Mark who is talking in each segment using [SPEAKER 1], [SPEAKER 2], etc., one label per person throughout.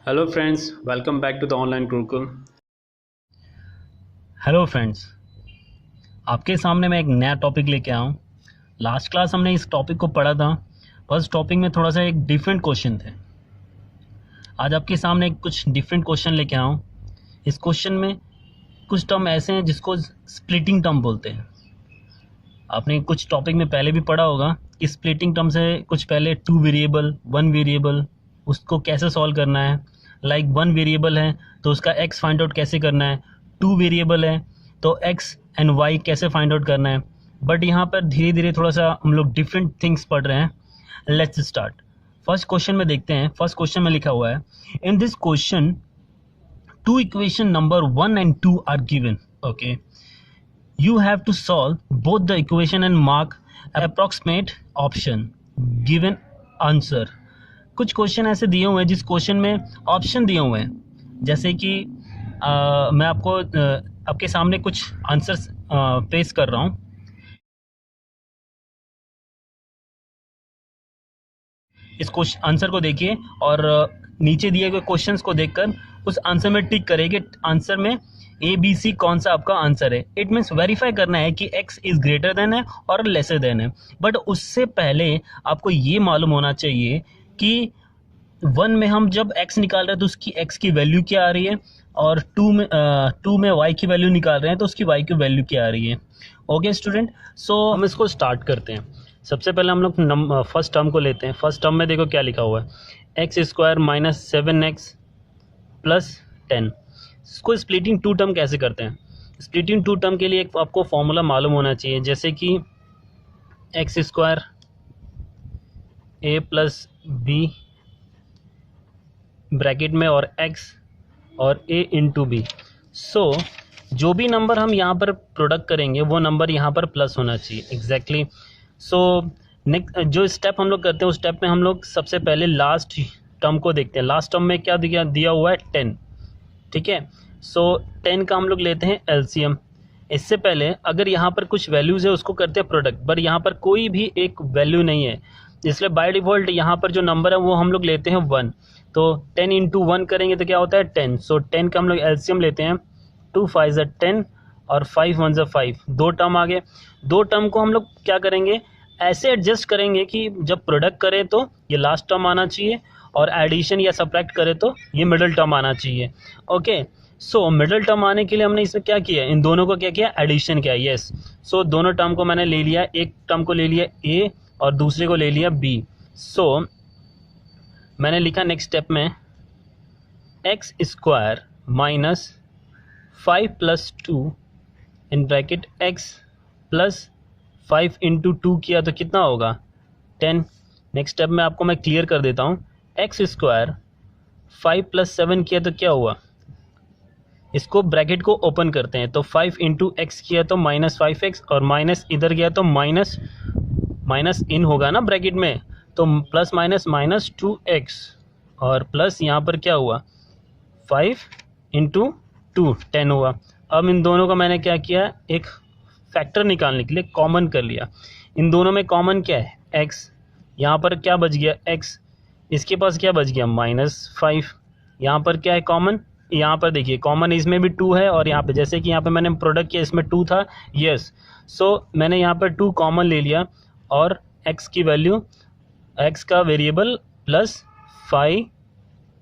[SPEAKER 1] Hello friends, welcome back to the online Gurukul.
[SPEAKER 2] Hello friends, आपके सामने मैं एक नया टॉपिक लेके आया हूँ। लास्ट क्लास हमने इस टॉपिक को पढ़ा था, बस टॉपिक में थोड़ा सा एक डिफरेंट क्वेश्चन थे। आज आपके सामने कुछ डिफरेंट क्वेश्चन लेके आया हूँ। इस क्वेश्चन में कुछ टर्म ऐसे हैं जिसको स्प्लिटिंग टर्म बोलते हैं। आपने कुछ टॉपिक में पहले भी पढ़ा होगा कि स्प्लिटिंग टर्म से कुछ पहले टू वेरिएबल, वन वेरिएबल, उसको कैसे सॉल्व करना है। लाइक वन वेरिएबल है तो उसका एक्स फाइंड आउट कैसे करना है, टू वेरिएबल है तो एक्स एंड वाई कैसे फाइंड आउट करना है। बट यहाँ पर धीरे धीरे थोड़ा सा हम लोग डिफरेंट थिंग्स पढ़ रहे हैं। Let's start. फर्स्ट क्वेश्चन में देखते हैं। फर्स्ट क्वेश्चन में लिखा हुआ है, in this question two equation number 1 and 2 are given. Okay, you have to solve both the equation and mark approximate option given answer। कुछ क्वेश्चन ऐसे दिए हुए हैं जिस क्वेश्चन में ऑप्शन दिए हुए हैं, जैसे कि मैं आपको आपके सामने कुछ आंसर्स पेश कर रहा हूँ। इस क्वेश्चन आंसर को देखिए और नीचे दिए हुए क्वेश्चंस को देखकर उस आंसर में टिक करें कि आंसर में ए बी सी कौन सा आपका आंसर है। इट मीन्स वेरीफाई करना है कि एक्स इज ग्रेटर देन है और लेसर देन है। बट उससे पहले आपको ये मालूम होना चाहिए कि वन में हम जब एक्स निकाल रहे हैं तो उसकी एक्स की वैल्यू क्या आ रही है, और टू में वाई की वैल्यू निकाल रहे हैं तो उसकी वाई की वैल्यू क्या आ रही है। ओके स्टूडेंट, सो हम इसको स्टार्ट करते हैं। सबसे पहले हम लोग फर्स्ट टर्म को लेते हैं। फर्स्ट टर्म में देखो क्या लिखा हुआ है, x square minus 7x plus 10। इसको स्प्लिटिंग टू टर्म कैसे करते हैं। स्प्लिटिंग टू टर्म के लिए एक आपको फॉर्मूला मालूम होना चाहिए, जैसे कि एक्स स्क्वायर ए प्लस बी ब्रैकेट में और x और a इंटू बी। सो जो भी नंबर हम यहाँ पर प्रोडक्ट करेंगे वो नंबर यहाँ पर प्लस होना चाहिए। एग्जैक्टली। सो नेक्स्ट जो स्टेप हम लोग करते हैं उस स्टेप में हम लोग सबसे पहले लास्ट टर्म को देखते हैं। लास्ट टर्म में क्या दिया हुआ है, 10। ठीक है, सो 10 का हम लोग लेते हैं एलसीएम। इससे पहले अगर यहाँ पर कुछ वैल्यूज़ है उसको करते हैं प्रोडक्ट, बट यहाँ पर कोई भी एक वैल्यू नहीं है, इसलिए बाय डिफ़ॉल्ट यहाँ पर जो नंबर है वो हम लोग लेते हैं 1। तो 10 इंटू 1 करेंगे तो क्या होता है 10। सो 10 का हम लोग एलसीएम लेते हैं, 2 5 ज़ा 10 और 5 1 ज़ा 5। दो टर्म आ गए। दो टर्म को हम लोग क्या करेंगे, ऐसे एडजस्ट करेंगे कि जब प्रोडक्ट करें तो ये लास्ट टर्म आना चाहिए और एडिशन या सब्ट्रैक्ट करें तो ये मिडिल टर्म आना चाहिए। ओके, सो मिडिल टर्म आने के लिए हमने इसमें क्या किया, इन दोनों को क्या किया, एडिशन किया। यस, सो दोनों टर्म को मैंने ले लिया, एक टर्म को ले लिया ए और दूसरे को ले लिया बी। सो मैंने लिखा नेक्स्ट स्टेप में x square minus 5 plus 2 in bracket x plus 5 into 2 किया तो कितना होगा 10। नेक्स्ट स्टेप में आपको मैं क्लियर कर देता हूँ, एक्स स्क्वायर 5 प्लस 7 किया तो क्या हुआ, इसको ब्रैकेट को ओपन करते हैं तो 5 इंटू एक्स किया तो माइनस 5x और माइनस इधर गया तो माइनस माइनस इन होगा ना ब्रैकेट में, तो प्लस माइनस माइनस 2x और प्लस यहाँ पर क्या हुआ 5 इंटू 2 10 हुआ। अब इन दोनों का मैंने क्या किया, एक फैक्टर निकालने के लिए कॉमन कर लिया। इन दोनों में कॉमन क्या है x, यहाँ पर क्या बच गया x, इसके पास क्या बच गया -5। यहाँ पर क्या है कॉमन, यहाँ पर देखिए कॉमन इसमें भी 2 है और यहाँ पे जैसे कि यहाँ पे मैंने प्रोडक्ट किया इसमें 2 था। यस, सो मैंने यहाँ पर 2 कॉमन ले लिया और x की वैल्यू, x का वेरिएबल प्लस 5,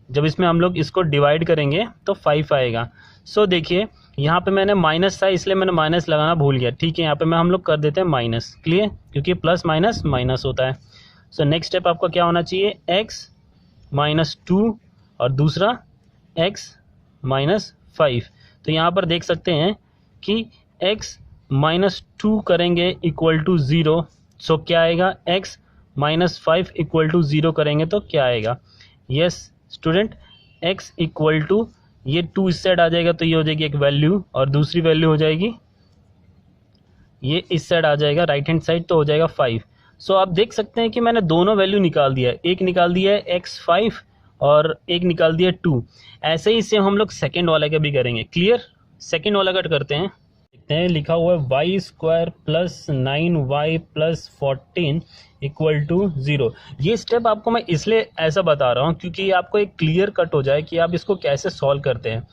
[SPEAKER 2] जब इसमें हम लोग इसको डिवाइड करेंगे तो 5 आएगा। सो देखिए यहाँ पे मैंने माइनस था इसलिए मैंने माइनस लगाना भूल गया। ठीक है, यहाँ पे मैं हम लोग कर देते हैं माइनस, क्लियर, क्योंकि प्लस माइनस माइनस होता है। सो नेक्स्ट स्टेप आपका क्या होना चाहिए, x -2 और दूसरा x -5। तो यहाँ पर देख सकते हैं कि x -2 करेंगे इक्वल टू 0। सो क्या आएगा, x -5 इक्वल टू 0 करेंगे तो क्या आएगा। Yes student, x equal to ये 2 इस साइड आ जाएगा तो ये हो जाएगी एक वैल्यू और दूसरी वैल्यू हो जाएगी ये इस साइड आ जाएगा राइट हैंड साइड तो हो जाएगा 5। सो आप देख सकते हैं कि मैंने दोनों वैल्यू निकाल दिया, एक निकाल दिया है x5 और एक निकाल दिया 2। ऐसे ही सेम हम लोग सेकेंड वाला का भी करेंगे। क्लियर, सेकेंड वाला कट करते हैं। देखते हैं लिखा हुआ है y square plus 9y plus 14 equal to 0। ये स्टेप आपको मैं इसलिए ऐसा बता रहा हूँ क्योंकि आपको एक क्लियर कट हो जाए कि आप इसको कैसे सॉल्व करते हैं।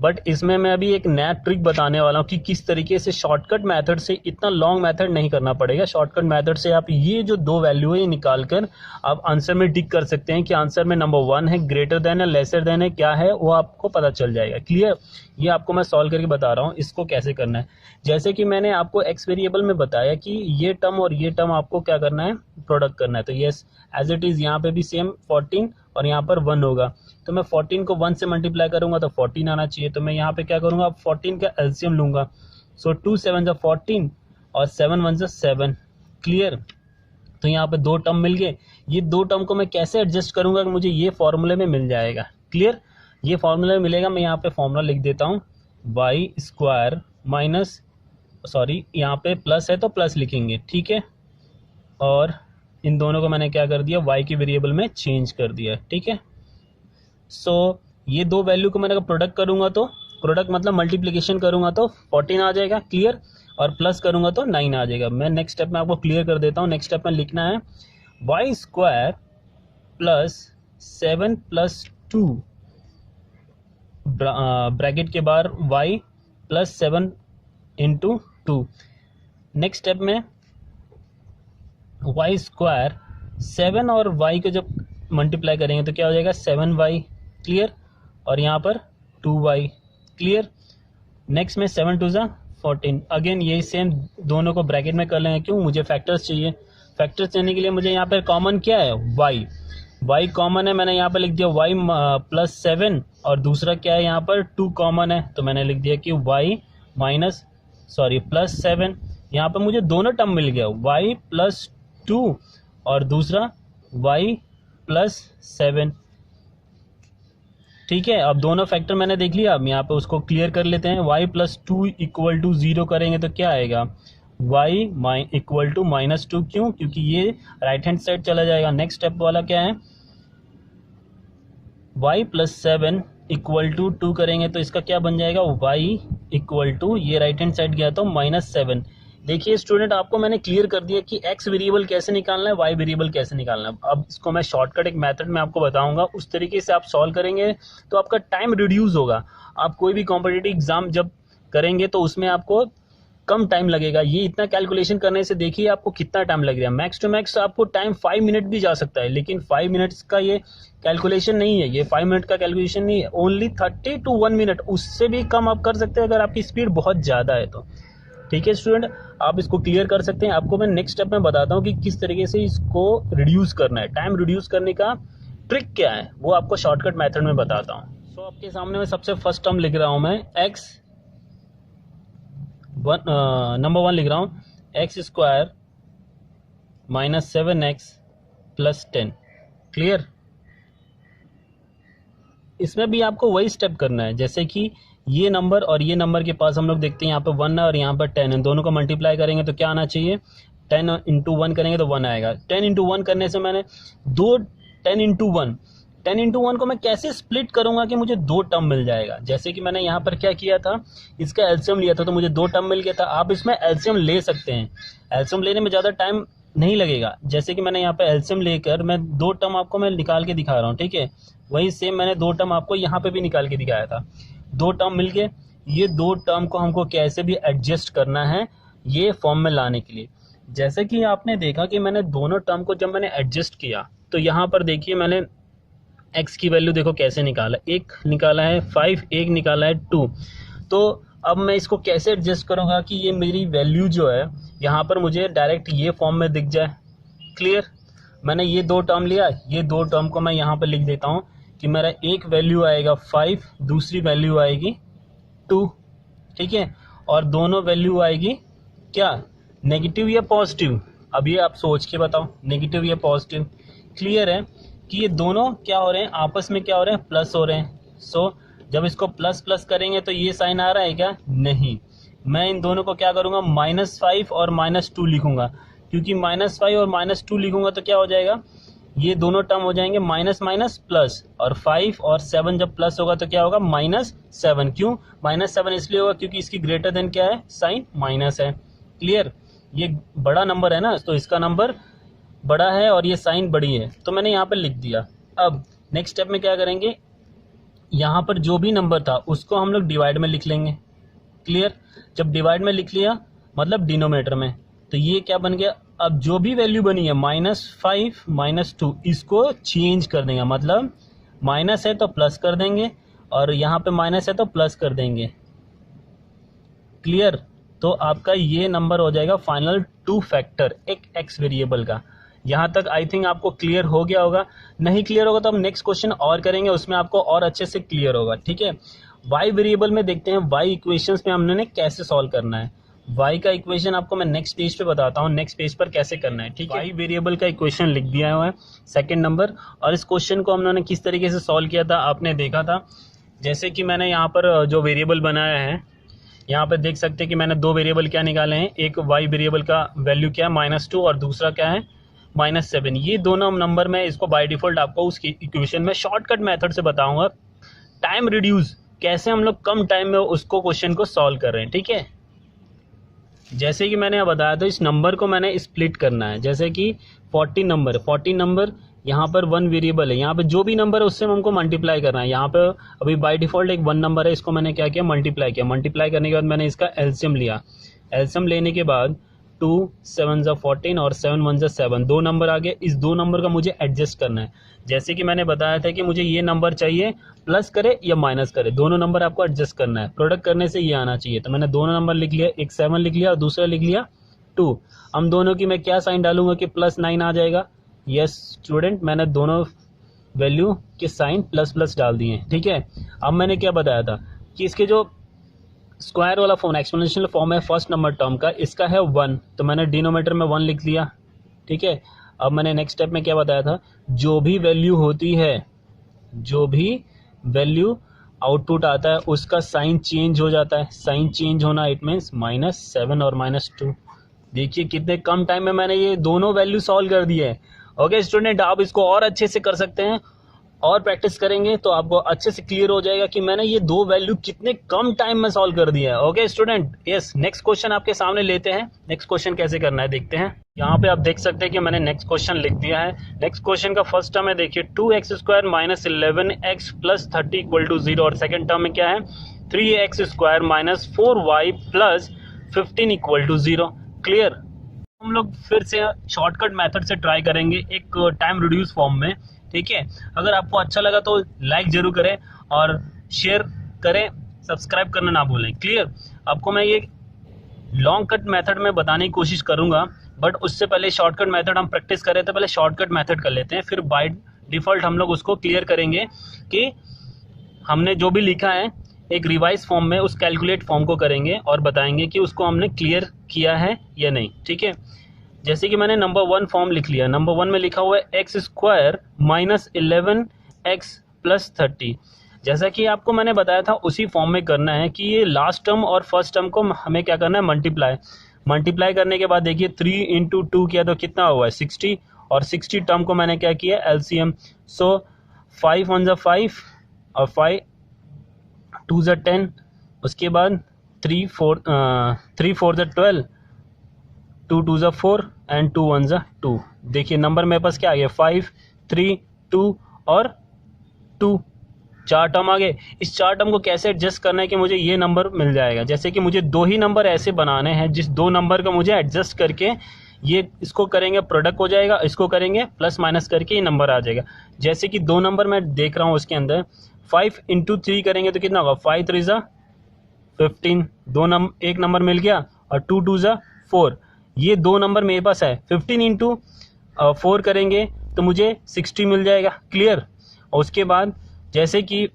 [SPEAKER 2] बट इसमें मैं अभी एक नया ट्रिक बताने वाला हूँ कि किस तरीके से शॉर्टकट मेथड से, इतना लॉन्ग मेथड नहीं करना पड़ेगा, शॉर्टकट मेथड से आप ये जो दो वैल्यू है ये निकाल कर आप आंसर में टिक कर सकते हैं कि आंसर में नंबर 1 है, ग्रेटर देन है, लेसर देन है, क्या है वो आपको पता चल जाएगा। क्लियर? ये आपको मैं सॉल्व करके बता रहा हूँ इसको कैसे करना है। जैसे कि मैंने आपको एक्स वेरिएबल में बताया कि ये टर्म और ये टर्म आपको क्या करना है, प्रोडक्ट करना है। तो यस एज इट इज़ यहाँ पे भी सेम 14 और यहाँ पर 1 होगा। तो मैं 14 को 1 से मल्टीप्लाई करूंगा तो 14 आना चाहिए। तो मैं यहाँ पे क्या करूंगा, 14 का एलसीएम लूंगा। सो 2 7 जा 14 और 7 1 जा 7। क्लियर? तो यहाँ पे दो टर्म मिल गए। ये दो टर्म को मैं कैसे एडजस्ट करूंगा कि मुझे ये फॉर्मूले में मिल जाएगा। क्लियर? ये फॉर्मूले में मिलेगा। मैं यहाँ पे फॉर्मूला लिख देता हूँ, वाई स्क्वायर माइनस, सॉरी यहाँ पे प्लस है तो प्लस लिखेंगे, ठीक है। और इन दोनों को मैंने क्या कर दिया, वाई की वेरिएबल में चेंज कर दिया, ठीक है। सो ये दो वैल्यू को मैंने प्रोडक्ट करूंगा तो प्रोडक्ट मतलब मल्टीप्लिकेशन करूंगा तो 14 आ जाएगा। क्लियर? और प्लस करूंगा तो 9 आ जाएगा। मैं नेक्स्ट स्टेप में आपको क्लियर कर देता हूँ। नेक्स्ट स्टेप में लिखना है y square plus 7 plus 2 bracket के बाहर y plus 7 into 2। Next step में वाई स्क्वायर 7 और वाई को जब मल्टीप्लाई करेंगे तो क्या हो जाएगा, 7y। क्लियर? और यहाँ पर 2y। क्लियर? नेक्स्ट में 7 2 जा 14। अगेन यही सेम दोनों को ब्रैकेट में कर लेंगे। क्यों? मुझे फैक्टर्स चाहिए। फैक्टर्स चाहिए के लिए मुझे यहाँ पर कॉमन क्या है, y कॉमन है। मैंने यहाँ पर लिख दिया y प्लस 7 और दूसरा क्या है यहाँ पर 2 कॉमन है। तो मैंने लिख दिया कि y माइनस प्लस 7। यहाँ पर मुझे दोनों टर्म मिल गया, y प्लस 2 और दूसरा y प्लस 7। ठीक है, अब दोनों फैक्टर मैंने देख लिया। अब यहाँ पे उसको क्लियर कर लेते हैं। y प्लस 2 इक्वल टू 0 करेंगे तो क्या आएगा, y इक्वल टू माइनस 2। क्यों? क्योंकि ये राइट हैंड साइड चला जाएगा। नेक्स्ट स्टेप वाला क्या है, y प्लस 7 इक्वल टू 2 करेंगे तो इसका क्या बन जाएगा, y इक्वल टू, ये राइट हैंड साइड गया तो माइनस 7। देखिए स्टूडेंट, आपको मैंने क्लियर कर दिया कि x वेरिएबल कैसे निकालना है, y वेरिएबल कैसे निकालना है। अब इसको मैं शॉर्टकट एक मेथड में आपको बताऊंगा, उस तरीके से आप सॉल्व करेंगे तो आपका टाइम रिड्यूस होगा। आप कोई भी कॉम्पिटिटिव एग्जाम जब करेंगे तो उसमें आपको कम टाइम लगेगा। ये इतना कैलकुलेशन करने से देखिए आपको कितना टाइम लग रहा है। मैक्स टू मैक्स आपको टाइम 5 मिनट भी जा सकता है, लेकिन 5 मिनट्स का ये कैलकुलेशन नहीं है, ये 5 मिनट का कैलकुलेशन नहीं है, ओनली 30 to 1 मिनट, उससे भी कम आप कर सकते हैं अगर आपकी स्पीड बहुत ज़्यादा है तो। ठीक है स्टूडेंट, आप इसको क्लियर कर सकते हैं। आपको मैं नेक्स्ट स्टेप में बताता हूँ कि किस तरीके से इसको रिड्यूस करना है। टाइम रिड्यूस करने का ट्रिक क्या है वो आपको शॉर्टकट मेथड में बताता हूँ। सो आपके सामने मैं सबसे फर्स्ट टर्म लिख रहा हूँ, मैं x नंबर 1 लिख रहा हूँ, x square minus 7x plus 10। Clear? इसमें भी आपको वही स्टेप करना है, जैसे कि ये नंबर और ये नंबर के पास हम लोग देखते हैं यहाँ पे 1 है और यहाँ पर 10 है, दोनों को मल्टीप्लाई करेंगे तो क्या आना चाहिए, 10 इंटू 1 करेंगे तो 1 आएगा। 10 इंटू 1 करने से मैंने 10 इंटू 1 को मैं कैसे स्प्लिट करूंगा कि मुझे 2 टर्म मिल जाएगा। जैसे कि मैंने यहाँ पर क्या किया था, इसका एलसीएम लिया था तो मुझे 2 टर्म मिल गया था। आप इसमें एलसीएम ले सकते हैं, एलसीएम लेने में ज़्यादा टाइम नहीं लगेगा। जैसे कि मैंने यहाँ पे एलसीएम लेकर मैं 2 टर्म आपको मैं निकाल के दिखा रहा हूँ, ठीक है। वही सेम मैंने 2 टर्म आपको यहाँ पे भी निकाल के दिखाया था। 2 टर्म मिल गए, ये 2 टर्म को हमको कैसे भी एडजस्ट करना है ये फॉर्म में लाने के लिए। जैसे कि आपने देखा कि मैंने दोनों टर्म को जब मैंने एडजस्ट किया तो यहाँ पर देखिए मैंने x की वैल्यू देखो कैसे निकाला, एक निकाला है 5, एक निकाला है 2। तो अब मैं इसको कैसे एडजस्ट करूँगा कि ये मेरी वैल्यू जो है यहाँ पर मुझे डायरेक्ट ये फॉर्म में दिख जाए। क्लियर? मैंने ये 2 टर्म लिया, ये 2 टर्म को मैं यहाँ पर लिख देता हूँ कि मेरा एक वैल्यू आएगा 5, दूसरी वैल्यू आएगी 2, ठीक है। और दोनों वैल्यू आएगी क्या, नेगेटिव या पॉजिटिव। अब ये आप सोच के बताओ, नेगेटिव या पॉजिटिव। क्लियर है कि ये दोनों क्या हो रहे हैं, आपस में क्या हो रहे हैं, प्लस हो रहे हैं। सो जब इसको प्लस प्लस करेंगे तो ये साइन आ रहा है क्या, नहीं। मैं इन दोनों को क्या करूँगा, -5 और -2 लिखूंगा, क्योंकि -5 और -2 लिखूंगा तो क्या हो जाएगा, ये दोनों टर्म हो जाएंगे माइनस माइनस प्लस, और 5 और 7 जब प्लस होगा तो क्या होगा, -7। क्यों -7 इसलिए होगा क्योंकि इसकी ग्रेटर देन क्या है, साइन माइनस है। क्लियर? ये बड़ा नंबर है ना, तो इसका नंबर बड़ा है और ये साइन बड़ी है, तो मैंने यहाँ पर लिख दिया। अब नेक्स्ट स्टेप में क्या करेंगे, यहाँ पर जो भी नंबर था उसको हम लोग डिवाइड में लिख लेंगे। क्लियर? जब डिवाइड में लिख लिया मतलब डिनोमिनेटर में, तो ये क्या बन गया, अब जो भी वैल्यू बनी है -5 -2 इसको चेंज कर देंगे, मतलब माइनस है तो प्लस कर देंगे और यहाँ पे माइनस है तो प्लस कर देंगे। क्लियर? तो आपका ये नंबर हो जाएगा फाइनल 2 फैक्टर एक एक्स वेरिएबल का। यहाँ तक आई थिंक आपको क्लियर हो गया होगा। नहीं क्लियर होगा तो हम नेक्स्ट क्वेश्चन और करेंगे, उसमें आपको और अच्छे से क्लियर होगा। ठीक है, वाई वेरिएबल में देखते हैं वाई इक्वेशंस में हमने कैसे सॉल्व करना है। वाई का इक्वेशन आपको मैं नेक्स्ट पेज पे बताता हूँ, नेक्स्ट पेज पर कैसे करना है। ठीक है, वाई वेरिएबल का इक्वेशन लिख दिया हुआ है सेकंड नंबर, और इस क्वेश्चन को हमने किस तरीके से सॉल्व किया था आपने देखा था। जैसे कि मैंने यहाँ पर जो वेरिएबल बनाया है, यहाँ पर देख सकते हैं कि मैंने 2 वेरिएबल क्या निकाले हैं, एक वाई वेरिएबल का वैल्यू क्या है -2 और दूसरा क्या है -7। ये दोनों नंबर में इसको बाय डिफॉल्ट आपको उसकी इक्वेशन में शॉर्टकट मेथड से बताऊंगा, टाइम रिड्यूस कैसे हम लोग कम टाइम में उसको क्वेश्चन को सॉल्व कर रहे हैं। ठीक है, जैसे कि मैंने बताया था इस नंबर को मैंने स्प्लिट करना है। जैसे कि 14 नंबर यहाँ पर 1 वेरिएबल है, यहाँ पे जो भी नंबर है उससे हमको मल्टीप्लाई करना है। यहाँ पे अभी बाय डिफॉल्ट एक 1 नंबर है, इसको मैंने क्या किया, मल्टीप्लाई किया। मल्टीप्लाई करने के बाद मैंने इसका एलसीएम लिया। एलसीएम लेने के बाद 2 7 ज़ा 14 और 7 1 ज़ा 7, 2 नंबर आ गए। इस 2 नंबर का मुझे एडजस्ट करना है। जैसे कि मैंने बताया था कि मुझे ये नंबर चाहिए प्लस करे या माइनस करे, दोनों नंबर आपको एडजस्ट करना है। प्रोडक्ट करने से ये आना चाहिए, तो मैंने दोनों नंबर लिख लिया, एक 7 लिख लिया और दूसरा लिख लिया 2। हम दोनों की मैं क्या साइन डालूंगा कि +9 आ जाएगा। यस स्टूडेंट, मैंने दोनों वैल्यू के साइन प्लस डाल दिए। ठीक है, अब मैंने क्या बताया था कि इसके जो स्क्वायर वाला फॉर्म एक्सपोनेंशियल फॉर्म है फर्स्ट नंबर टर्म का, इसका है 1, तो मैंने डिनोमिनेटर में 1 लिख दिया। ठीक है, अब मैंने नेक्स्ट स्टेप में क्या बताया था, जो भी वैल्यू होती है, जो भी वैल्यू आउटपुट आता है उसका साइन चेंज हो जाता है। साइन चेंज होना इट मीन्स -7 और -2। देखिए कितने कम टाइम में मैंने ये दोनों वैल्यू सॉल्व कर दिए हैं। ओके स्टूडेंट, आप इसको और अच्छे से कर सकते हैं और प्रैक्टिस करेंगे तो आपको अच्छे से क्लियर हो जाएगा कि मैंने ये 2 वैल्यू कितने कम टाइम में सॉल्व कर दिया है। Okay student, yes next question आपके सामने लेते हैं। नेक्स्ट क्वेश्चन कैसे करना है देखते हैं। यहाँ पे आप देख सकते हैं कि मैंने नेक्स्ट क्वेश्चन लिख दिया है। नेक्स्ट क्वेश्चन का फर्स्ट टर्म है, देखिए 2x² - 11x + 30 = 0, और सेकंड टर्म में क्या है 3x² - 4y + 15 = 0। क्लियर? हम लोग फिर से शॉर्टकट मेथड से ट्राई करेंगे एक टाइम रिड्यूस फॉर्म में। ठीक है, अगर आपको अच्छा लगा तो लाइक जरूर करें और शेयर करें, सब्सक्राइब करना ना भूलें। क्लियर? आपको मैं ये लॉन्ग कट मेथड में बताने की कोशिश करूंगा, बट उससे पहले शॉर्टकट मेथड हम प्रैक्टिस करें, तो पहले शॉर्टकट मेथड कर लेते हैं, फिर बाय डिफॉल्ट हम लोग उसको क्लियर करेंगे कि हमने जो भी लिखा है एक रिवाइज फॉर्म में उस कैलकुलेट फॉर्म को करेंगे और बताएंगे कि उसको हमने क्लियर किया है या नहीं। ठीक है, जैसे कि मैंने नंबर 1 फॉर्म लिख लिया। नंबर 1 में लिखा हुआ है x² - 11x + 30। जैसा कि आपको मैंने बताया था उसी फॉर्म में करना है कि ये लास्ट टर्म और फर्स्ट टर्म को हमें क्या करना है, मल्टीप्लाई करने के बाद देखिए 3 × 2 किया तो कितना हुआ है 60, और 60 टर्म को मैंने क्या किया एलसीएम। सो 5 1 ज़ा 5 और 5 2 ज़ा 10, उसके बाद 3 4 ज़ा 12, 2 2 ज़ा 4 एंड 2 1 ज़ा 2। देखिए नंबर मेरे पास क्या आ गया 5 3 2 और 2, 4 टर्म आ गए। इस 4 टर्म को कैसे एडजस्ट करना है कि मुझे ये नंबर मिल जाएगा। जैसे कि मुझे 2 ही नंबर ऐसे बनाने हैं जिस 2 नंबर का मुझे एडजस्ट करके ये इसको करेंगे प्रोडक्ट हो जाएगा, इसको करेंगे प्लस माइनस करके ये नंबर आ जाएगा। जैसे कि 2 नंबर मैं देख रहा हूँ उसके अंदर 5 × 3 करेंगे तो कितना होगा 5 3 ज़ा 15, एक नंबर मिल गया, और 2 2 ज़ा 4, ये 2 नंबर मेरे पास है। 15 × 4 करेंगे तो मुझे 60 मिल जाएगा। क्लियर? और उसके बाद जैसे कि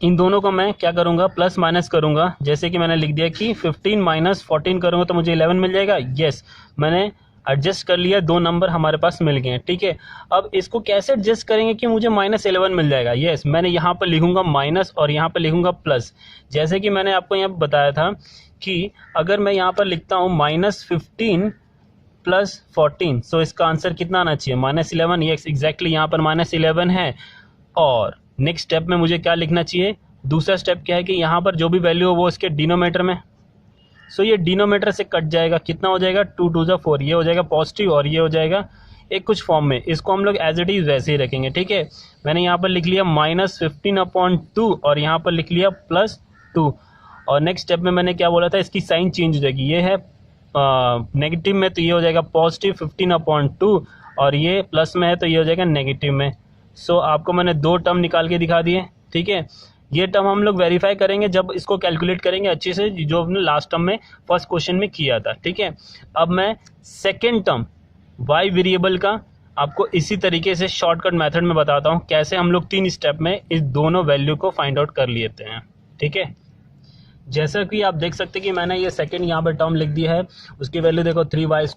[SPEAKER 2] इन दोनों को मैं क्या करूंगा प्लस माइनस करूंगा। जैसे कि मैंने लिख दिया कि 15 - 14 करूंगा तो मुझे 11 मिल जाएगा। यस, मैंने एडजस्ट कर लिया, 2 नंबर हमारे पास मिल गए हैं। ठीक है, अब इसको कैसे एडजस्ट करेंगे कि मुझे -11 मिल जाएगा। यस, मैंने यहाँ पर लिखूंगा माइनस और यहाँ पर लिखूंगा प्लस। जैसे कि मैंने आपको यहाँ बताया था कि अगर मैं यहाँ पर लिखता हूँ -15 + 14, सो इसका आंसर कितना आना चाहिए -11। यस एग्जैक्टली, यहाँ पर -11 है। और नेक्स्ट स्टेप में मुझे क्या लिखना चाहिए, दूसरा स्टेप क्या है कि यहाँ पर जो भी वैल्यू हो वो इसके डिनोमिनेटर में, सो ये डिनोमिनेटर से कट जाएगा, कितना हो जाएगा 2 2 ज़ा 4, ये हो जाएगा पॉजिटिव और ये हो जाएगा एक कुछ फॉर्म में, इसको हम लोग एज इट इज वैसे ही रखेंगे, ठीक है। मैंने यहाँ पर लिख लिया -15/2 और यहाँ पर लिख लिया +2, और नेक्स्ट स्टेप में मैंने क्या बोला था, इसकी साइन चेंज हो जाएगी, ये है नेगेटिव में तो ये हो जाएगा +15/2, और ये प्लस में है तो ये हो जाएगा नेगेटिव में। सो आपको मैंने दो टर्म निकाल के दिखा दिए, ठीक है। ये टर्म हम लोग वेरीफाई करेंगे जब इसको कैलकुलेट करेंगे अच्छे से, जो हमने लास्ट टर्म में फर्स्ट क्वेश्चन में किया था, ठीक है। अब मैं सेकेंड टर्म y वेरिएबल का आपको इसी तरीके से शॉर्टकट मेथड में बताता हूँ, कैसे हम लोग 3 स्टेप में इस दोनों वैल्यू को फाइंड आउट कर लेते हैं, ठीक है। जैसा कि आप देख सकते हैं कि मैंने ये सेकेंड यहाँ पर टर्म लिख दिया है, उसकी वैल्यू देखो 3y² -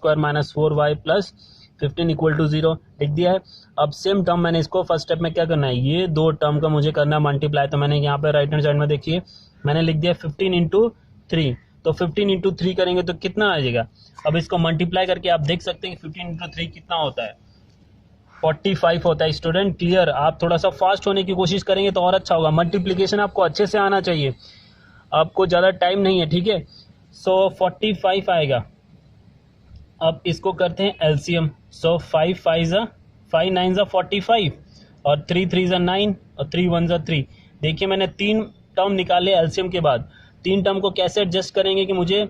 [SPEAKER 2] 4y + 15 = 0 लिख दिया है। अब सेम टर्म मैंने इसको फर्स्ट स्टेप में क्या करना है, ये दो टर्म का मुझे करना है मल्टीप्लाई, तो मैंने यहाँ पे राइट हैंड साइड में देखिए मैंने लिख दिया 15 × 3, तो 15 × 3 करेंगे तो कितना आ जाएगा। अब इसको मल्टीप्लाई करके आप देख सकते हैं कि 15 × 3 कितना होता है, 45 होता है। स्टूडेंट क्लियर, आप थोड़ा सा फास्ट होने की कोशिश करेंगे तो और अच्छा होगा, मल्टीप्लीकेशन आपको अच्छे से आना चाहिए, आपको ज़्यादा टाइम नहीं है, ठीक है। सो 45 आएगा। अब इसको करते हैं एलसीएम। सो 5 5 9 45 और 3 3 9 और 3 1 3। देखिए मैंने 3 टर्म निकाले एलसीएम के बाद। 3 टर्म को कैसे एडजस्ट करेंगे कि मुझे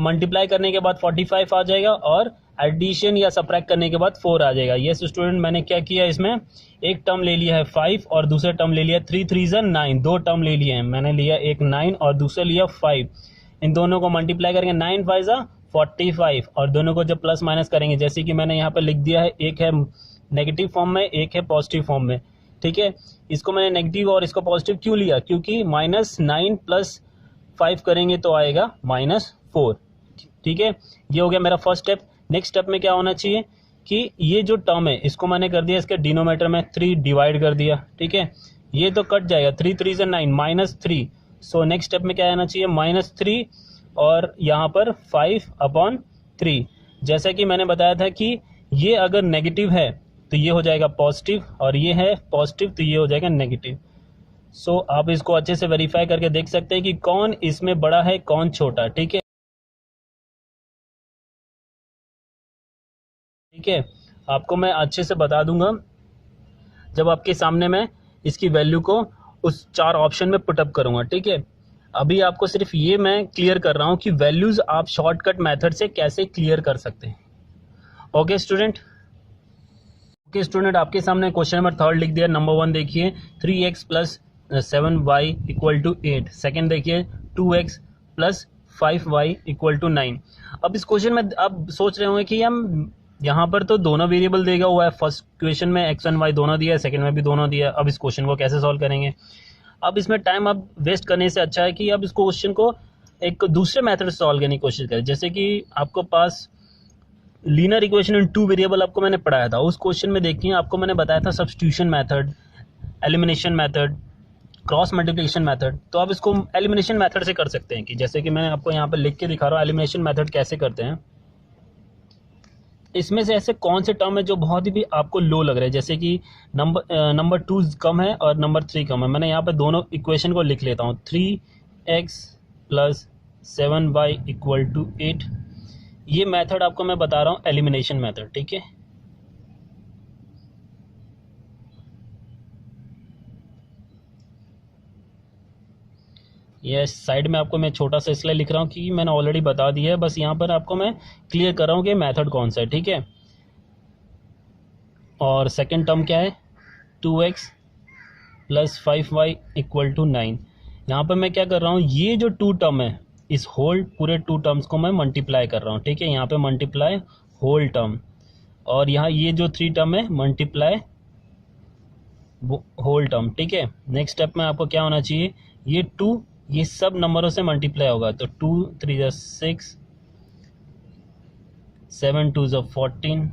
[SPEAKER 2] मल्टीप्लाई करने के बाद 45 आ जाएगा और एडिशन या सब्ट्रैक्ट करने के बाद 4 आ जाएगा। यस स्टूडेंट, मैंने क्या किया, इसमें एक टर्म ले लिया है 5 और दूसरा टर्म ले लिया 3 3 9। दो टर्म ले लिए हैं, मैंने लिया एक 9 और दूसरा लिया 5। इन दोनों को मल्टीप्लाई करेंगे 9 5 45 और दोनों को जब प्लस माइनस करेंगे, जैसे कि मैंने यहाँ पर लिख दिया है, एक है नेगेटिव फॉर्म में, एक है पॉजिटिव फॉर्म में, ठीक है। इसको मैंने नेगेटिव और इसको पॉजिटिव क्यों लिया, क्योंकि -9 + 5 करेंगे तो आएगा -4, ठीक है। ये हो गया मेरा फर्स्ट स्टेप। नेक्स्ट स्टेप में क्या होना चाहिए कि ये जो टर्म है इसको मैंने कर दिया इसके डिनोमीटर में 3 डिवाइड कर दिया, ठीक है। ये तो कट जाएगा, 3 3 9 -3। सो नेक्स्ट स्टेप में क्या आना चाहिए, -3 और यहाँ पर 5/3। जैसा कि मैंने बताया था कि ये अगर नेगेटिव है तो ये हो जाएगा पॉजिटिव, और ये है पॉजिटिव तो ये हो जाएगा नेगेटिव। सो आप इसको अच्छे से वेरीफाई करके देख सकते हैं कि कौन इसमें बड़ा है कौन छोटा, ठीक है। ठीक है, आपको मैं अच्छे से बता दूंगा जब आपके सामने मैं इसकी वैल्यू को उस 4 ऑप्शन में पुटअप करूंगा, ठीक है। अभी आपको सिर्फ ये मैं क्लियर कर रहा हूं कि वैल्यूज आप शॉर्टकट मेथड से कैसे क्लियर कर सकते हैं। ओके स्टूडेंट, आपके सामने क्वेश्चन नंबर 3 लिख दिया। नंबर 1 देखिए 3x + 7y = 8। सेकेंड देखिए 2x + 5y = 9। अब इस क्वेश्चन में आप सोच रहे होंगे कि हम यहाँ पर तो दोनों वेरिएबल देगा हुआ है, फर्स्ट क्वेश्चन में x और y दोनों दिया है, सेकंड में भी दोनों दिया है। अब इस क्वेश्चन को कैसे सॉल्व करेंगे। अब इसमें टाइम अब वेस्ट करने से अच्छा है कि अब इस क्वेश्चन को एक दूसरे मेथड से सॉल्व करने की कोशिश करें। जैसे कि आपको पास लीनियर इक्वेशन इन 2 वेरिएबल आपको मैंने पढ़ाया था, उस क्वेश्चन में देखिए आपको मैंने बताया था substitution method, elimination method, cross multiplication method. तो आप इसको एलिमिनेशन मेथड से कर सकते हैं, कि जैसे कि मैं आपको यहाँ पर लिख के दिखा रहा हूँ एलिमिनेशन मेथड कैसे करते हैं। इसमें से ऐसे कौन से टर्म है जो बहुत ही भी आपको लो लग रहा है, जैसे कि नंबर 2 कम है और नंबर 3 कम है। मैंने यहाँ पे दोनों इक्वेशन को लिख लेता हूँ, 3x + 7y = 8। ये मेथड आपको मैं बता रहा हूँ एलिमिनेशन मेथड, ठीक है। ये साइड में आपको मैं छोटा सा इसलिए लिख रहा हूँ कि मैंने ऑलरेडी बता दिया है, बस यहाँ पर आपको मैं क्लियर कर रहा हूँ कि मेथड कौन सा है, ठीक है। और सेकंड टर्म क्या है, 2x + 5y = 9। यहाँ पर मैं क्या कर रहा हूँ, ये जो 2 टर्म है इस होल पूरे 2 टर्म्स को मैं मल्टीप्लाई कर रहा हूँ, ठीक है। यहाँ पे मल्टीप्लाई होल टर्म, और यहाँ ये जो 3 टर्म है मल्टीप्लाई होल टर्म, ठीक है। नेक्स्ट स्टेप में आपको क्या होना चाहिए, ये 2 ये सब नंबरों से मल्टीप्लाई होगा, तो 2 3 6, 7 2 14,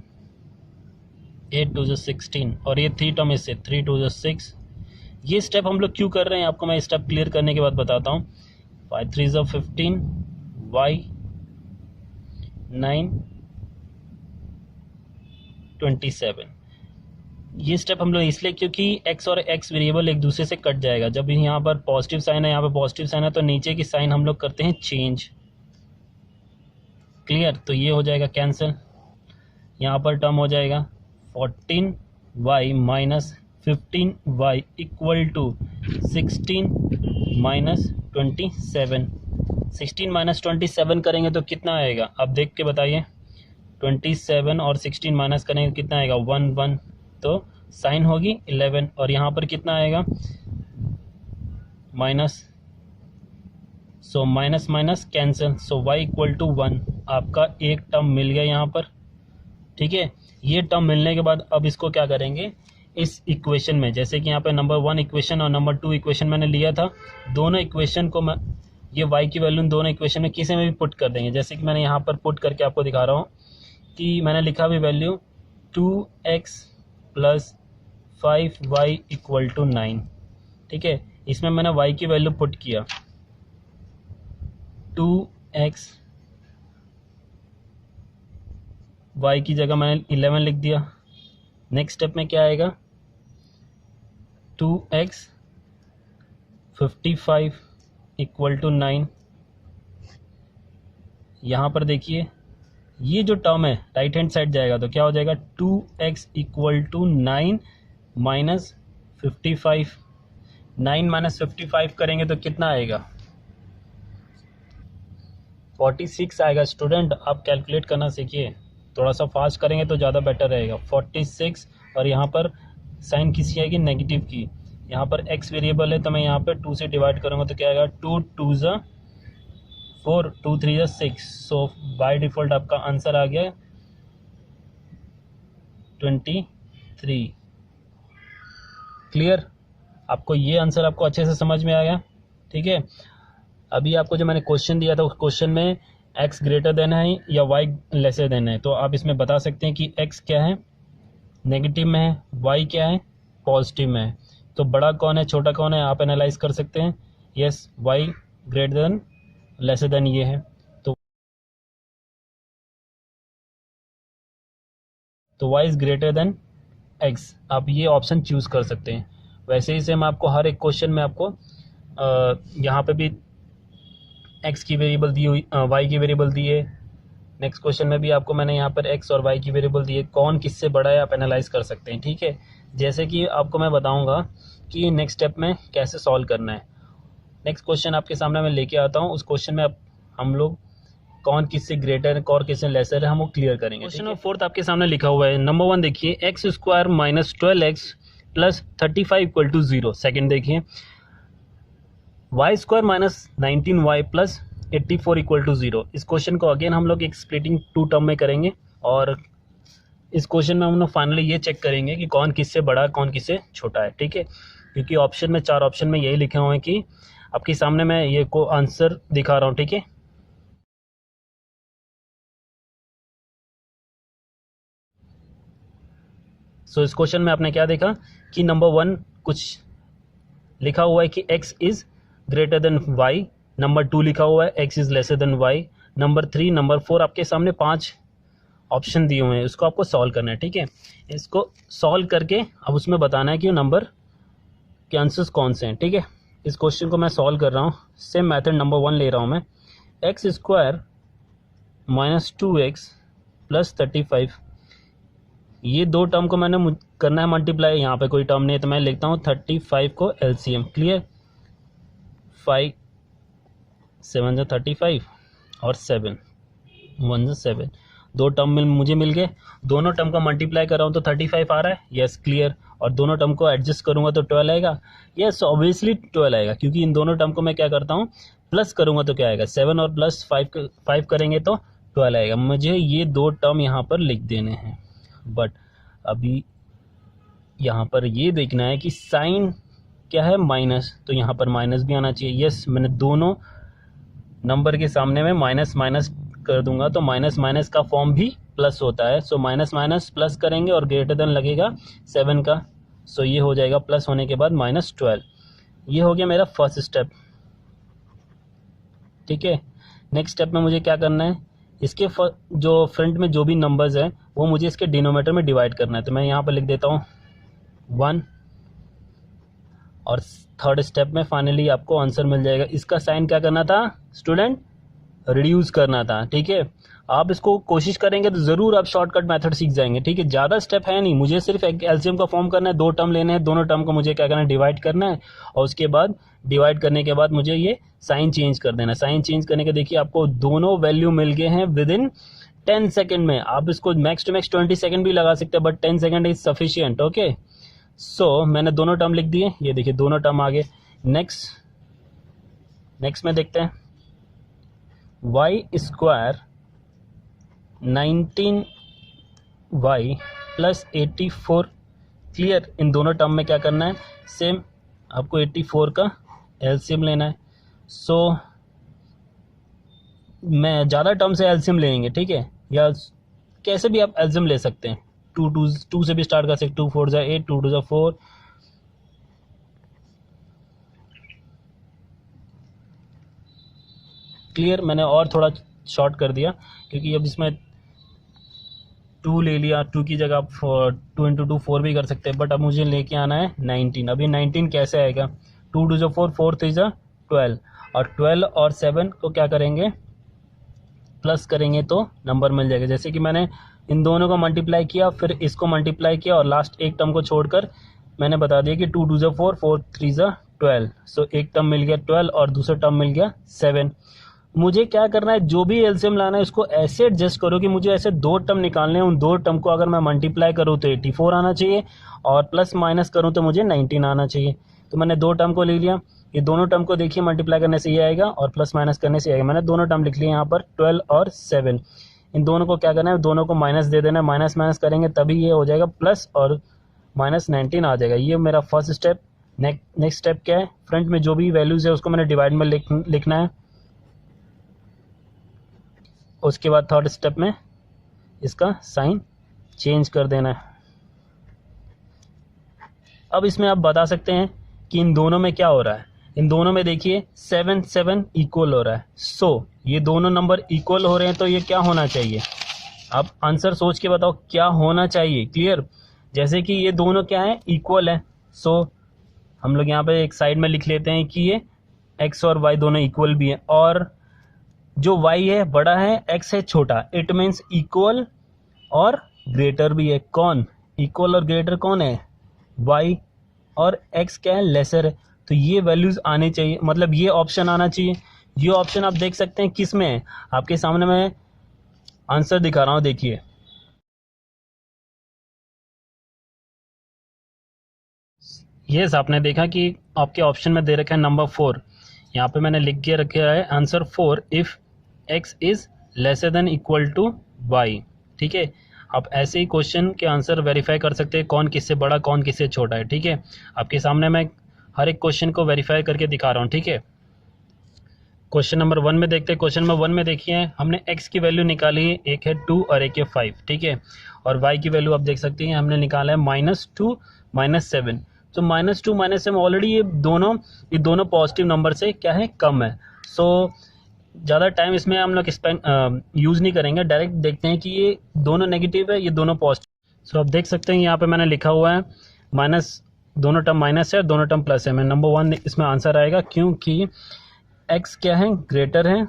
[SPEAKER 2] 8 2 16, और ये 3 टर्म इससे 3 2 6। ये स्टेप हम लोग क्यों कर रहे हैं आपको मैं स्टेप क्लियर करने के बाद बताता हूँ। 5 3 15, y 9 27। ये स्टेप हम लोग इसलिए क्योंकि x और x वेरिएबल एक दूसरे से कट जाएगा। जब यहाँ पर पॉजिटिव साइन है, यहाँ पर पॉजिटिव साइन है, तो नीचे की साइन हम लोग करते हैं चेंज, क्लियर। तो ये हो जाएगा कैंसिल। यहाँ पर टर्म हो जाएगा 14y minus 15y equal to 16 minus 27। 16 minus 27 करेंगे तो कितना आएगा, आप देख के बताइए। 27 और 16 माइनस करेंगे तो कितना आएगा, 1 1, तो साइन होगी 11, और यहाँ पर कितना आएगा, minus, so minus minus cancel, so y equal to 1। आपका एक टर्म मिल गया यहाँ पर, ठीक है। ये टर्म मिलने के बाद अब इसको क्या करेंगे, इस इक्वेशन में, जैसे कि यहाँ पे नंबर 1 इक्वेशन और नंबर 2 इक्वेशन मैंने लिया था, दोनों इक्वेशन को मैं, ये y की वैल्यू दोनों इक्वेशन में किसी में भी पुट कर देंगे। जैसे कि मैंने यहाँ पर पुट करके आपको दिखा रहा हूँ कि मैंने लिखा भी value 2x plus 5y equal to 9, ठीक है। इसमें मैंने y की वैल्यू पुट किया 2x, y की जगह मैंने 11 लिख दिया। नेक्स्ट स्टेप में क्या आएगा, 2x 55 इक्वल टू 9। यहाँ पर देखिए ये जो टर्म है राइट हैंड साइड जाएगा तो क्या हो जाएगा, 2x equal to 9 minus 55। 9 minus 55 करेंगे तो कितना आएगा, 46 आएगा। स्टूडेंट आप कैलकुलेट करना सीखिए, थोड़ा सा फास्ट करेंगे तो ज़्यादा बेटर रहेगा। 46, और यहाँ पर साइन किसकी आएगी, नेगेटिव की। यहाँ पर x वेरिएबल है तो मैं यहाँ पर 2 से डिवाइड करूँगा तो क्या आएगा, 2 2 ज़ा 4, 2 3 ज़ा 6, सो बाय डिफ़ॉल्ट आपका आंसर आ गया 23। क्लियर, आपको ये आंसर आपको अच्छे से समझ में आ गया, ठीक है। अभी आपको जो मैंने क्वेश्चन दिया था उस क्वेश्चन में x ग्रेटर देन है या y लेसर देन है, तो आप इसमें बता सकते हैं कि x क्या है, नेगेटिव में है, y क्या है, पॉजिटिव में है। तो बड़ा कौन है छोटा कौन है आप एनालाइज कर सकते हैं। Yes, y greater than lesser than ये है, तो y is greater than x, आप ये ऑप्शन चूज़ कर सकते हैं। वैसे ही सेम आपको हर एक क्वेश्चन में आपको यहाँ पे भी x की वेरिएबल दी हुई, y की वेरिएबल दी है। नेक्स्ट क्वेश्चन में भी आपको मैंने यहाँ पर x और y की वेरिएबल दी है, कौन किससे बड़ा है आप एनालाइज कर सकते हैं, ठीक है। जैसे कि आपको मैं बताऊँगा कि नेक्स्ट स्टेप में कैसे सॉल्व करना है। नेक्स्ट क्वेश्चन आपके सामने मैं लेके आता हूँ, उस क्वेश्चन में हम लोग कौन किससे ग्रेटर है और किससे लेसर है हम वो क्लियर करेंगे। क्वेश्चन नंबर 4 आपके सामने लिखा हुआ है। नंबर 1 देखिए, x square minus 12x plus 35 equal to 0। Second देखिए, y square minus 19y plus 84 equal to 0। इस क्वेश्चन को अगेन हम लोग एक स्प्लिटिंग 2 टर्म में करेंगे, और इस क्वेश्चन में हम लोग फाइनली ये चेक करेंगे कि कौन किससे बड़ा है कौन किससे छोटा है, ठीक है। क्योंकि ऑप्शन में 4 ऑप्शन में यही लिखे हुए हैं कि आपके सामने मैं ये को आंसर दिखा रहा हूँ, ठीक है। सो इस क्वेश्चन में आपने क्या देखा कि नंबर 1 कुछ लिखा हुआ है कि x is greater than y, number 2 लिखा हुआ है x is lesser then y, number 3, number 4 आपके सामने 5 ऑप्शन दिए हुए हैं, उसको आपको सॉल्व करना है, ठीक है। इसको सॉल्व करके अब उसमें बताना है कि नंबर के आंसर्स कौन से हैं, ठीक है। इस क्वेश्चन को मैं सॉल्व कर रहा हूँ, सेम मेथड नंबर 1 ले रहा हूँ मैं। X square minus 2x plus 35, ये दो टर्म को मैंने करना है मल्टीप्लाई, यहाँ पे कोई टर्म नहीं है तो मैं लिखता हूँ 35 को एलसीएम। क्लियर, 5 7 जो 35 और 7 1 जो 7, दो टर्म मुझे मिल गए। दोनों टर्म का मल्टीप्लाई कर रहा हूँ तो 35 आ रहा है, यस क्लियर। और दोनों टर्म को एडजस्ट करूँगा तो 12 आएगा, यस ऑब्वियसली 12 आएगा, क्योंकि इन दोनों टर्म को मैं क्या करता हूँ प्लस करूँगा तो क्या आएगा, 7 और प्लस 5 करेंगे तो 12 आएगा। मुझे ये दो टर्म यहाँ पर लिख देने हैं, बट अभी यहाँ पर ये देखना है कि साइन क्या है, माइनस, तो यहाँ पर माइनस भी आना चाहिए। यस, मैंने दोनों नंबर के सामने में माइनस माइनस कर दूंगा तो माइनस माइनस का फॉर्म भी प्लस होता है। सो माइनस माइनस प्लस करेंगे और ग्रेटर देन लगेगा 7 का, सो ये हो जाएगा प्लस होने के बाद -12। ये हो गया मेरा फर्स्ट स्टेप, ठीक है। नेक्स्ट स्टेप में मुझे क्या करना है, इसके जो फ्रंट में जो भी नंबर्स हैं वो मुझे इसके डिनोमिनेटर में डिवाइड करना है, तो मैं यहाँ पर लिख देता हूँ 1, और थर्ड स्टेप में फाइनली आपको आंसर मिल जाएगा। इसका साइन क्या करना था स्टूडेंट, रिड्यूस करना था, ठीक है। आप इसको कोशिश करेंगे तो ज़रूर आप शॉर्टकट मेथड सीख जाएंगे, ठीक है। ज़्यादा स्टेप है नहीं, मुझे सिर्फ एक एलसीएम का फॉर्म करना है, 2 टर्म लेने हैं, दोनों टर्म को मुझे क्या करना है, डिवाइड करना है, और उसके बाद डिवाइड करने के बाद मुझे ये साइन चेंज कर देना है। साइन चेंज करने के देखिए आपको दोनों वैल्यू मिल गए हैं विद इन 10 सेकेंड में। आप इसको मैक्स टू मैक्स 20 सेकेंड भी लगा सकते हैं, but 10 second is sufficient, okay. So मैंने दोनों टर्म लिख दिए, ये देखिए दोनों टर्म आ गए। नेक्स्ट में देखते हैं, y square 19y plus 84, clear. इन दोनों टर्म में क्या करना है, सेम आपको 84 का एलसीएम लेना है। सो मैं ज़्यादा टर्म से एलसीएम लेंगे, ठीक है, या कैसे भी आप एलसीएम ले सकते हैं। 2 से भी स्टार्ट कर सकते, 2 4 जा 8, 2 2 जा 4, क्लियर। मैंने और थोड़ा शॉर्ट कर दिया क्योंकि अब इसमें 2 ले लिया, 2 की जगह आप 2 इंटू 2 4 भी कर सकते हैं, बट अब मुझे लेके आना है 19। अभी 19 कैसे आएगा, 2 2 जा 4, 4 3 जा 12, और 12 और 7 को क्या करेंगे, प्लस करेंगे तो नंबर मिल जाएगा। जैसे कि मैंने इन दोनों को मल्टीप्लाई किया, फिर इसको मल्टीप्लाई किया, और लास्ट एक टर्म को छोड़कर मैंने बता दिया कि 2 2 जा 4, 4 3 जा 12। सो एक टर्म मिल गया 12 और दूसरा टर्म मिल गया 7। मुझे क्या करना है, जो भी एलसीएम लाना है उसको ऐसे एडजस्ट करो कि मुझे ऐसे 2 टर्म निकालने हैं। उन 2 टर्म को अगर मैं मल्टीप्लाई करूँ तो 84 आना चाहिए, और प्लस माइनस करूँ तो मुझे 19 आना चाहिए। तो मैंने 2 टर्म को ले लिया, ये दोनों टर्म को देखिए मल्टीप्लाई करने से ये आएगा और प्लस माइनस करने से आएगा। मैंने दोनों टर्म लिख लिए यहाँ पर 12 और 7। इन दोनों को क्या करना है, दोनों को माइनस दे देना है, माइनस माइनस करेंगे तभी ये हो जाएगा प्लस, और माइनस 19 आ जाएगा। ये मेरा फर्स्ट स्टेप। नेक्स्ट स्टेप क्या है, फ्रंट में जो भी वैल्यूज़ है उसको मैंने डिवाइड में लिखना है। उसके बाद थर्ड स्टेप में इसका साइन चेंज कर देना है। अब इसमें आप बता सकते हैं कि इन दोनों में क्या हो रहा है। इन दोनों में देखिए 7 7 इक्वल हो रहा है। सो ये दोनों नंबर इक्वल हो रहे हैं, तो ये क्या होना चाहिए, आप आंसर सोच के बताओ क्या होना चाहिए, क्लियर। जैसे कि ये दोनों क्या है, इक्वल है। सो हम लोग यहाँ पे एक साइड में लिख लेते हैं कि ये x और y दोनों इक्वल भी है, और जो y है बड़ा है, x है छोटा, इट मीन्स इक्वल और ग्रेटर भी है। कौन इक्वल और ग्रेटर कौन है, y, और x क्या है, लेसर है। तो ये वैल्यूज आने चाहिए, मतलब ये ऑप्शन आना चाहिए। ये ऑप्शन आप देख सकते हैं किस में है, आपके सामने मैं आंसर दिखा रहा हूं, देखिए। यस, आपने देखा कि आपके ऑप्शन में दे रखा है नंबर 4। यहाँ पे मैंने लिख के रखा है answer 4 if x is lesser than equal to y, ठीक है। आप ऐसे ही क्वेश्चन के आंसर वेरीफाई कर सकते हैं, कौन किससे बड़ा कौन किससे छोटा है, ठीक है। आपके सामने मैं हर एक क्वेश्चन को वेरीफाई करके दिखा रहा हूँ, ठीक है। क्वेश्चन नंबर 1 में देखते हैं। क्वेश्चन नंबर 1 में देखिए हमने x की वैल्यू निकाली है, एक है 2 और एक है 5, ठीक है। और y की वैल्यू आप देख सकते हैं हमने निकाला है -2 -7। तो -2 -7 ऑलरेडी ये दोनों पॉजिटिव नंबर से क्या है, कम है। सो ज़्यादा टाइम इसमें हम लोग यूज़ नहीं करेंगे, डायरेक्ट देखते हैं कि ये दोनों नेगेटिव है, ये दोनों पॉजिटिव। सो आप देख सकते हैं यहाँ पे मैंने लिखा हुआ है माइनस, दोनों टर्म माइनस है, दोनों टर्म प्लस है। मैं नंबर 1 इसमें आंसर आएगा, क्योंकि x क्या है, ग्रेटर है,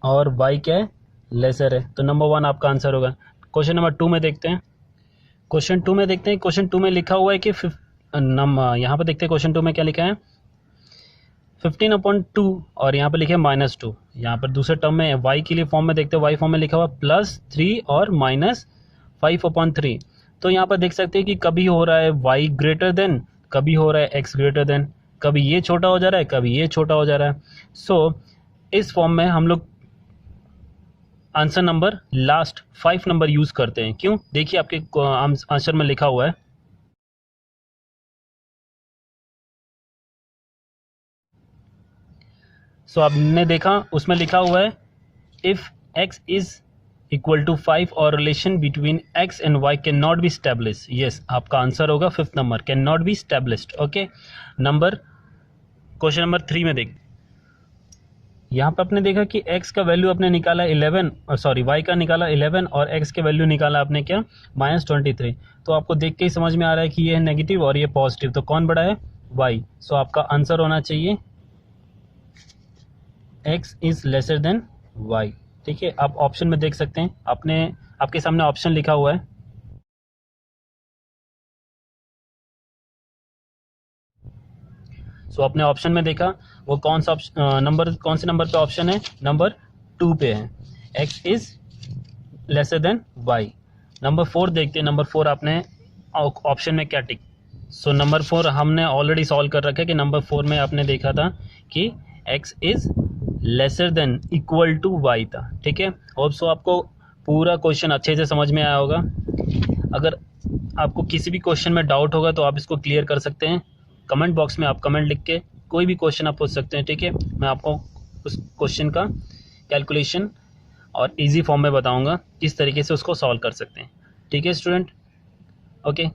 [SPEAKER 2] और y क्या है, लेसर है। तो नंबर 1 आपका आंसर होगा। क्वेश्चन नंबर 2 में देखते हैं। क्वेश्चन 2 में देखते हैं। क्वेश्चन 2 में लिखा हुआ है कि यहाँ पर देखते हैं क्वेश्चन 2 में क्या लिखा है, 15/2, और यहाँ पे लिखे -2। यहाँ पर दूसरे टर्म में y के लिए फॉर्म में देखते हैं, y फॉर्म में लिखा हुआ +3 और -5/3। तो यहाँ पर देख सकते हैं कि कभी हो रहा है y ग्रेटर देन, कभी हो रहा है x ग्रेटर देन, कभी ये छोटा हो जा रहा है, कभी ये छोटा हो जा रहा है। सो इस फॉर्म में हम लोग answer number last 5 number use करते हैं। क्यों, देखिए आपके आंसर में लिखा हुआ है सो आपने देखा उसमें लिखा हुआ है if x is equal to 5 और relation between x and y can not be establish. Yes, आपका आंसर होगा 5th number, can not be established, okay. Question number 3 में देख, यहाँ पे आपने देखा कि x का वैल्यू आपने निकाला 11, y का निकाला 11 और x के वैल्यू निकाला आपने क्या, -23। तो आपको देख के ही समझ में आ रहा है कि ये है नेगेटिव और ये पॉजिटिव, तो कौन बड़ा है, y। सो आपका आंसर होना चाहिए x is lesser than y. ठीक है, आप ऑप्शन में देख सकते हैं, आपके सामने ऑप्शन लिखा हुआ है। सो आपने ऑप्शन में देखा वो कौन सा नंबर, कौन से नंबर पे ऑप्शन है, नंबर 2 पे है, x is lesser then y। Number 4 देखते हैं, नंबर 4 आपने ऑप्शन में क्या टिक। सो नंबर 4 हमने ऑलरेडी सॉल्व कर रखा है कि नंबर 4 में आपने देखा था कि x is lesser than equal to y था। ठीक है, होप सो आपको पूरा क्वेश्चन अच्छे से समझ में आया होगा। अगर आपको किसी भी क्वेश्चन में डाउट होगा तो आप इसको क्लियर कर सकते हैं, कमेंट बॉक्स में आप कमेंट लिख के कोई भी क्वेश्चन आप पूछ सकते हैं। ठीक है, मैं आपको उस क्वेश्चन का कैलकुलेशन और इजी फॉर्म में बताऊंगा किस तरीके से उसको सॉल्व कर सकते हैं। ठीक है स्टूडेंट, ओके।